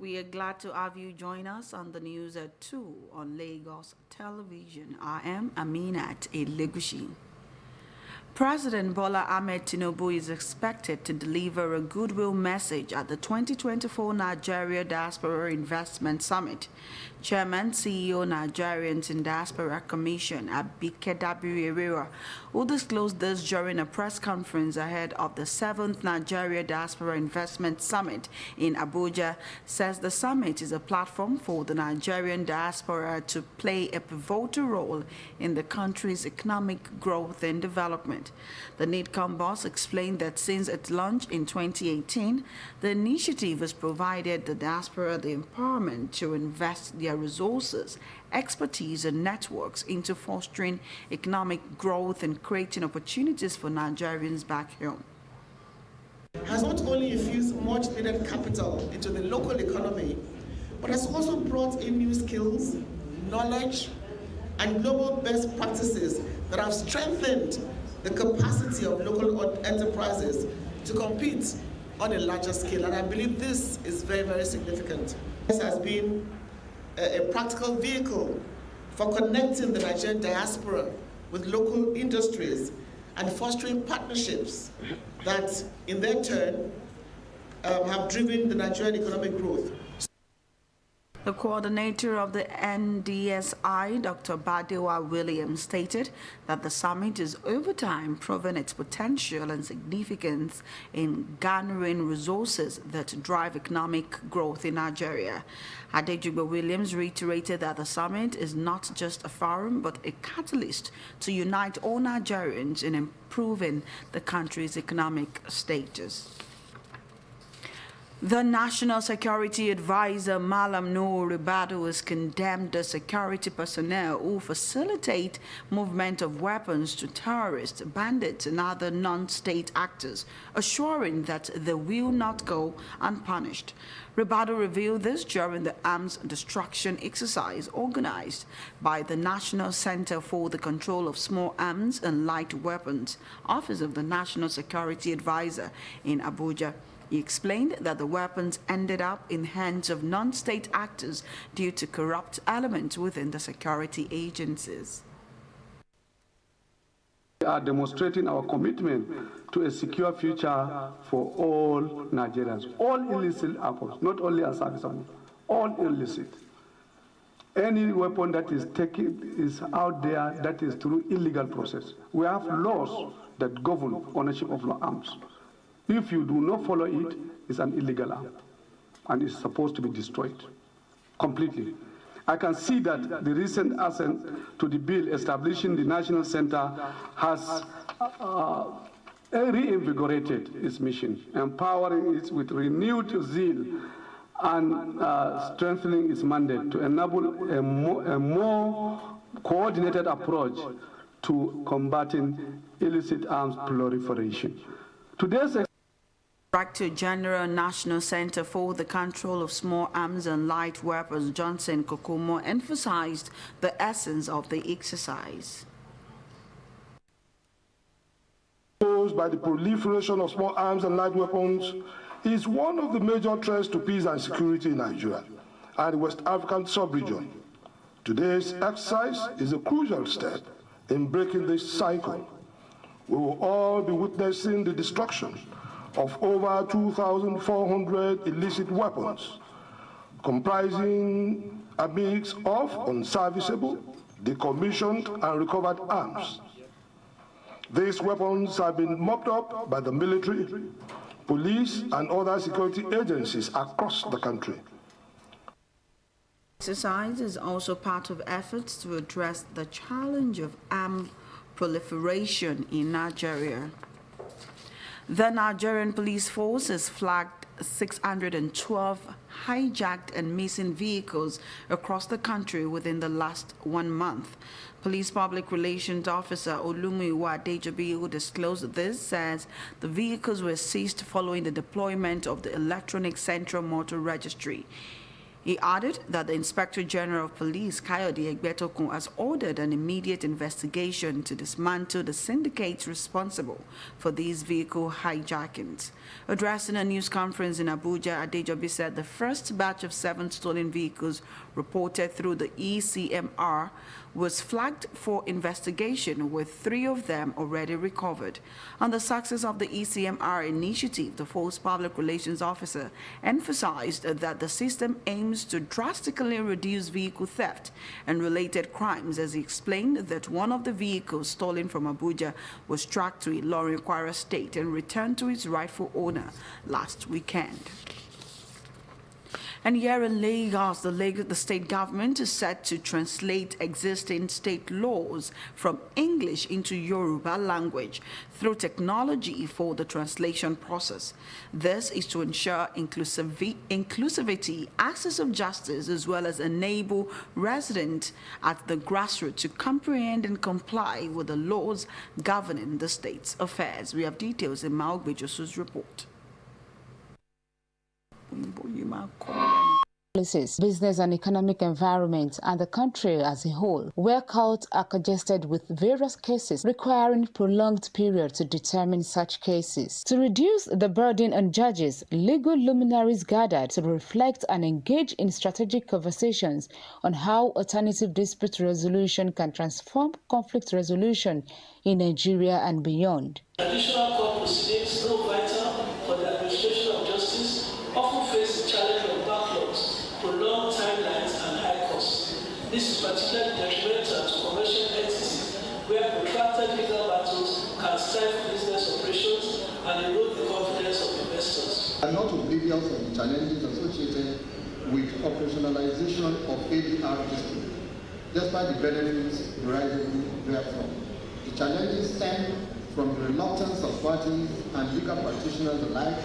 We are glad to have you join us on the news at 2 on Lagos Television. I am Aminat Elegushi. President Bola Ahmed Tinubu is expected to deliver a goodwill message at the 2024 Nigeria Diaspora Investment Summit. Chairman, CEO, Nigerians in Diaspora Commission, Abike Dabiri-Erera, who disclosed this during a press conference ahead of the 7th Nigeria Diaspora Investment Summit in Abuja, says the summit is a platform for the Nigerian diaspora to play a pivotal role in the country's economic growth and development. The NIDCOM boss explained that since its launch in 2018, the initiative has provided the diaspora the empowerment to invest their resources, expertise, and networks into fostering economic growth and creating opportunities for Nigerians back home. Has not only infused much needed capital into the local economy, but has also brought in new skills, knowledge, and global best practices that have strengthened the capacity of local enterprises to compete on a larger scale. And I believe this is very, very significant. This has been a practical vehicle for connecting the Nigerian diaspora with local industries and fostering partnerships that, in their turn, have driven the Nigerian economic growth. The coordinator of the NDSI, Dr. Badewa Williams, stated that the summit is over time proven its potential and significance in garnering resources that drive economic growth in Nigeria. Adejuba Williams reiterated that the summit is not just a forum but a catalyst to unite all Nigerians in improving the country's economic status. The National Security Advisor, Malam Noor Ribadu, has condemned the security personnel who facilitate movement of weapons to terrorists, bandits, and other non-state actors, assuring that they will not go unpunished. Ribadu revealed this during the arms destruction exercise organized by the National Center for the Control of Small Arms and Light Weapons, Office of the National Security Advisor in Abuja. He explained that the weapons ended up in hands of non-state actors due to corrupt elements within the security agencies. We are demonstrating our commitment to a secure future for all Nigerians, all illicit arms, not only as serviceable, all illicit. Any weapon that is taken is out there that is through illegal process. We have laws that govern ownership of arms. If you do not follow it, it's an illegal arm and it's supposed to be destroyed completely. I can see that the recent assent to the bill establishing the National Center has reinvigorated its mission, empowering it with renewed zeal and strengthening its mandate to enable a more coordinated approach to combating illicit arms proliferation. Today's Director General National Center for the Control of Small Arms and Light Weapons, Johnson Kokomo, emphasized the essence of the exercise. Posed by the proliferation of small arms and light weapons is one of the major threats to peace and security in Nigeria and the West African sub-region. Today's exercise is a crucial step in breaking this cycle. We will all be witnessing the destruction of over 2,400 illicit weapons, comprising a mix of unserviceable, decommissioned, and recovered arms. These weapons have been mopped up by the military, police, and other security agencies across the country. Exercise is also part of efforts to address the challenge of armed proliferation in Nigeria. The Nigerian police force has flagged 612 hijacked and missing vehicles across the country within the last 1 month. Police Public Relations Officer Olumuyiwa Adejobi, who disclosed this, says the vehicles were seized following the deployment of the Electronic Central Motor Registry. He added that the Inspector General of Police, Kayode Egbetokun, has ordered an immediate investigation to dismantle the syndicates responsible for these vehicle hijackings. Addressing a news conference in Abuja, Adejobi said the first batch of 7 stolen vehicles reported through the ECMR was flagged for investigation, with 3 of them already recovered. On the success of the ECMR initiative, the Force Public Relations Officer emphasized that the system aims to drastically reduce vehicle theft and related crimes, as he explained that one of the vehicles stolen from Abuja was tracked to Ilorin, Kwara State and returned to its rightful owner last weekend. And here in Lagos, the state government is set to translate existing state laws from English into Yoruba language through technology for the translation process. This is to ensure inclusivity, access of justice, as well as enable residents at the grassroots to comprehend and comply with the laws governing the state's affairs. We have details in Maogbe Josu's report. Policies, business and economic environment, and the country as a whole, where courts are congested with various cases requiring prolonged period to determine such cases. To reduce the burden on judges, legal luminaries gathered to reflect and engage in strategic conversations on how alternative dispute resolution can transform conflict resolution in Nigeria and beyond. Traditional court proceedings, though vital for the administration of justice, often face the challenge of backlogs, prolonged timelines, and high costs. This is particularly detrimental to commercial entities, where protracted legal battles can stifle business operations and erode the confidence of investors. I'm not oblivious of the challenges associated with operationalization of ADR dispute, despite the benefits arising therefrom. The challenges stem from the reluctance of parties and legal practitioners alike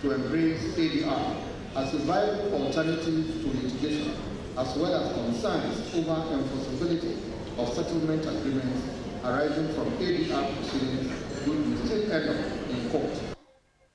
to embrace ADR as a viable alternative to litigation, as well as concerns over enforceability of settlement agreements arising from ADR proceedings which will still end up in court.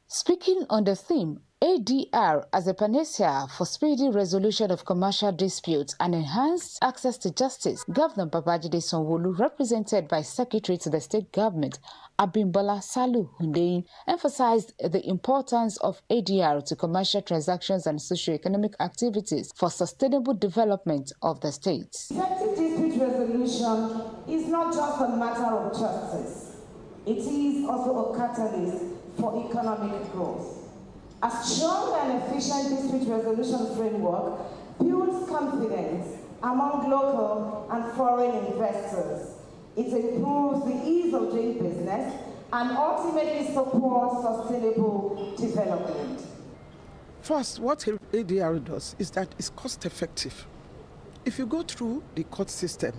Speaking on the theme, ADR as a panacea for speedy resolution of commercial disputes and enhanced access to justice, Governor Babajide Sanwo-Olu, represented by Secretary to the State Government, Abimbola Salu Hundeyin, emphasized the importance of ADR to commercial transactions and socio-economic activities for sustainable development of the state. Effective dispute resolution is not just a matter of justice. It is also a catalyst for economic growth. A strong and efficient dispute resolution framework builds confidence among local and foreign investors. It improves the ease of doing business and ultimately supports sustainable development. First, what ADR does is that it's cost effective. If you go through the court system,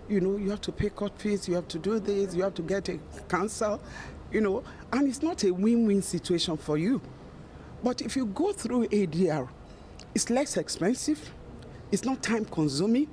you have to pay court fees, you have to do this, you have to get a counsel, and it's not a win-win situation for you. But if you go through ADR, it's less expensive, it's not time-consuming.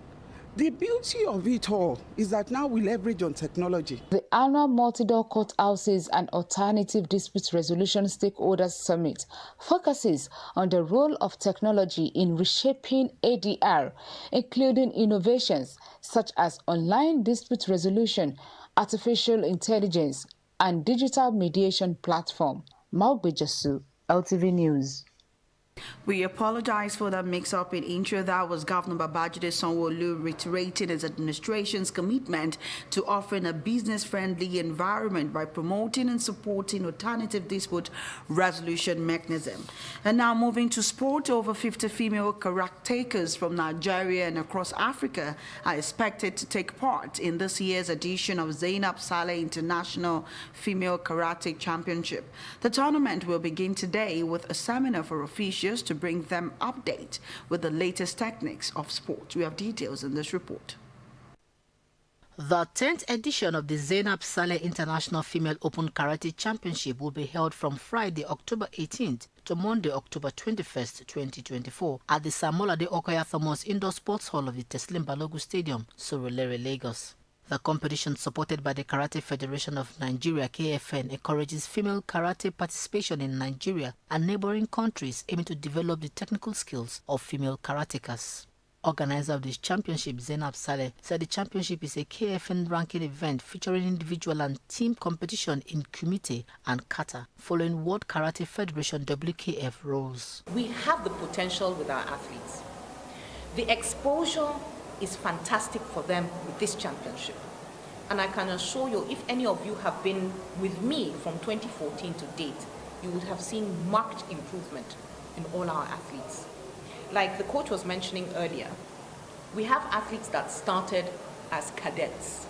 The beauty of it all is that now we leverage on technology. The annual Multi-Door Court Houses and Alternative Dispute Resolution Stakeholders Summit focuses on the role of technology in reshaping ADR, including innovations such as online dispute resolution, artificial intelligence, and digital mediation platform. Maogbe Josu, LTV News. We apologize for that mix-up in intro. That was Governor Babajide Sanwo-Olu reiterating his administration's commitment to offering a business-friendly environment by promoting and supporting alternative dispute resolution mechanism. And now moving to sport, over 50 female karatekers from Nigeria and across Africa are expected to take part in this year's edition of Zainab Saleh International Female Karate Championship. The tournament will begin today with a seminar for officials to bring them update with the latest techniques of sport. We have details in this report. The 10th edition of the Zainab Saleh International Female Open Karate Championship will be held from Friday, October 18th to Monday, October 21st, 2024 at the Samolade Okoya Thomas Indoor Sports Hall of the Teslim Balogun Stadium, Surulere, Lagos. The competition, supported by the Karate Federation of Nigeria (KFN), encourages female karate participation in Nigeria and neighboring countries, aiming to develop the technical skills of female karatekas. Organizer of this championship, Zainab Saleh, said the championship is a KFN ranking event featuring individual and team competition in kumite and kata, following World Karate Federation (WKF) rules. We have the potential with our athletes. The exposure is fantastic for them with this championship. And I can assure you, if any of you have been with me from 2014 to date, you would have seen marked improvement in all our athletes. Like the coach was mentioning earlier, we have athletes that started as cadets,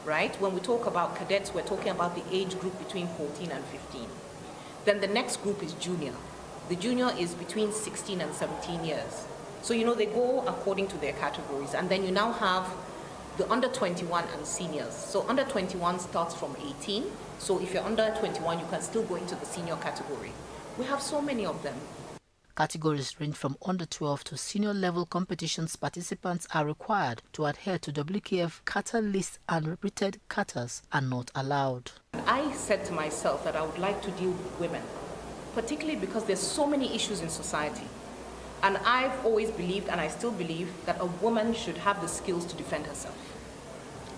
right? When we talk about cadets, we're talking about the age group between 14 and 15. Then the next group is junior. The junior is between 16 and 17 years. So, you know, they go according to their categories. And then you now have the under 21 and seniors. So under 21 starts from 18. So if you're under 21, you can still go into the senior category. We have so many of them. Categories range from under 12 to senior level competitions. Participants are required to adhere to WKF kata list, and repeated katas are not allowed. I said to myself that I would like to deal with women, particularly because there's so many issues in society. And I've always believed, and I still believe, that a woman should have the skills to defend herself.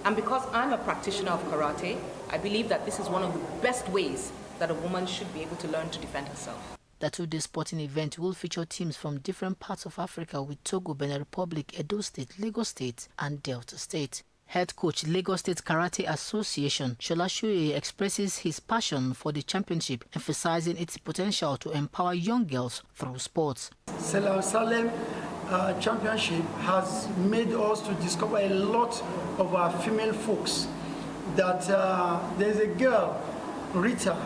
And because I'm a practitioner of karate, I believe that this is one of the best ways that a woman should be able to learn to defend herself. The two-day sporting event will feature teams from different parts of Africa, with Togo, Benin Republic, Edo State, Lagos State, and Delta State. Head coach, Lagos State Karate Association, Shola Shuye, expresses his passion for the championship, emphasizing its potential to empower young girls through sports. Salem Championship has made us to discover a lot of our female folks. That there's a girl, Rita.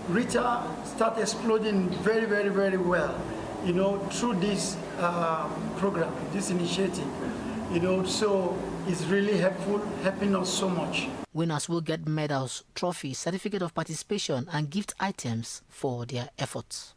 Rita started exploding very, very, very well, you know, through this program, this initiative. You know, so it's really helping us so much. Winners will get medals, trophies, certificate of participation, and gift items for their efforts.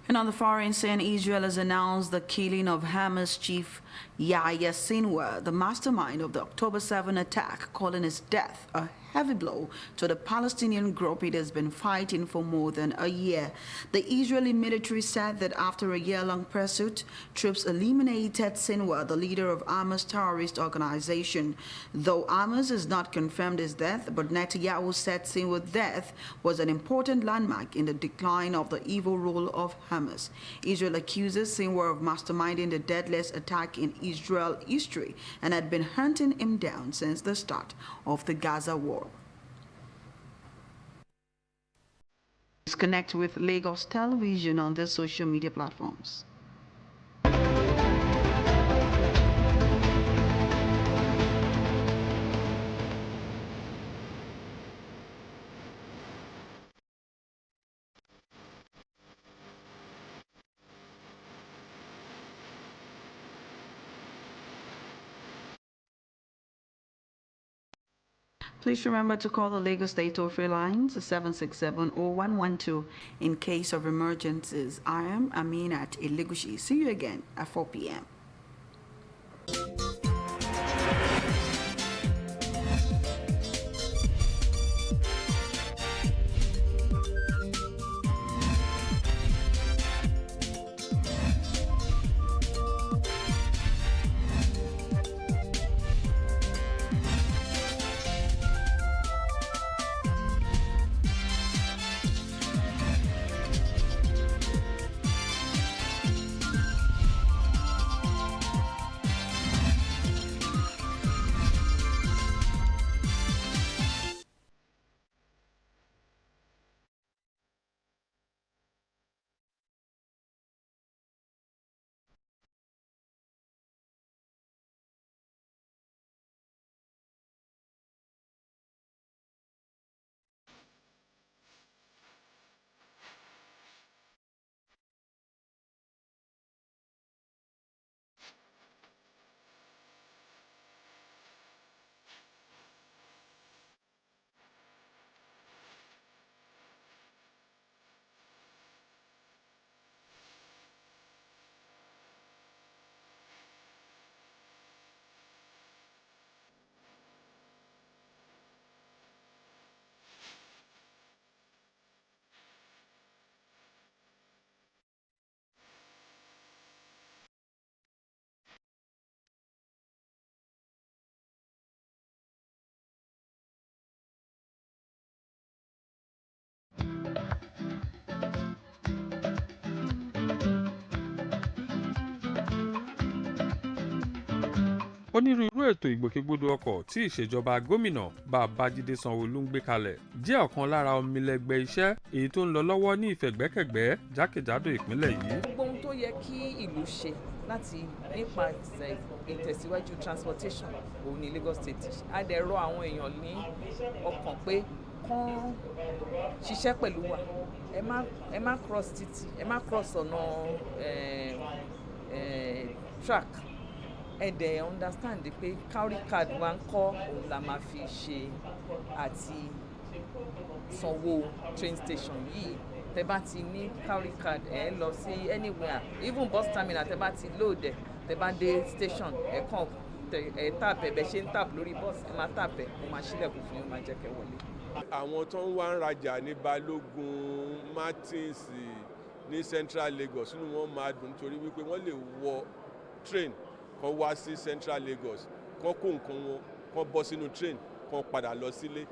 And on the foreign scene, Israel has announced the killing of Hamas chief Yahya Sinwar, the mastermind of the October 7 attack, calling his death a heavy blow to the Palestinian group it has been fighting for more than a year. The Israeli military said that after a year-long pursuit, troops eliminated Sinwar, the leader of Hamas terrorist organization. Though Hamas has not confirmed his death, but Netanyahu said Sinwar's death was an important landmark in the decline of the evil rule of Hamas. Israel accuses Sinwar of masterminding the deadliest attack in Israel history and had been hunting him down since the start of the Gaza war. Connect with Lagos Television on their social media platforms. Please remember to call the Lagos State toll-free lines 767-0112 in case of emergencies. I am Aminat Elegushi. See you again at 4 p.m. onírúurú ètò ìgbòkègbodò ọkọ̀ tí ìṣèjọba gómìnà Babájídé Sanwó-Olú ń gbé kalẹ̀ jẹ́ ọ̀kan lára omilẹ̀gbẹ́ iṣẹ́ èyí tó ń lọ lọ́wọ́ ní ìfẹ̀gbẹ́kẹ̀gbẹ́ jákèjádò ìpínlẹ̀ yìí. Gbogbo ohun tó yẹ kí ìlú ṣe láti nípa ìtẹ̀síwájú transportation òun ní Lagos State á dẹ̀ rọ̀ àwọn èèyàn ní ọkàn pé kán ṣiṣẹ́ pẹ̀lú wa, ẹ má cross títì, ẹ má cross ọ̀nà track, ẹ dẹ̀ understand pé cowry card wa ń kọ́ òun la máa fi ṣe àti sanwó train station yìí. Tẹ́ bá ti ní cowry card ẹ lọ sí anywhere, even bus terminal tẹ́ bá ti load ẹ, tẹ́ bá dé station ẹ kàn ẹ tap ẹ bẹ ṣe ń tap lórí bus ẹ máa tap ẹ mo máa ṣílẹ̀kùn fún yín ó máa jẹ́ kẹ́ wọlé. Àwọn tó ń wá ń rajà ní Balógun, Martins ní Central Lagos inú wọn máa dùn nítorí wípé wọ́n lè wọ train kan wá sí Central Lagos kan kó nǹkan wọn kan bọ́ sínú train kan padà lọ sílé.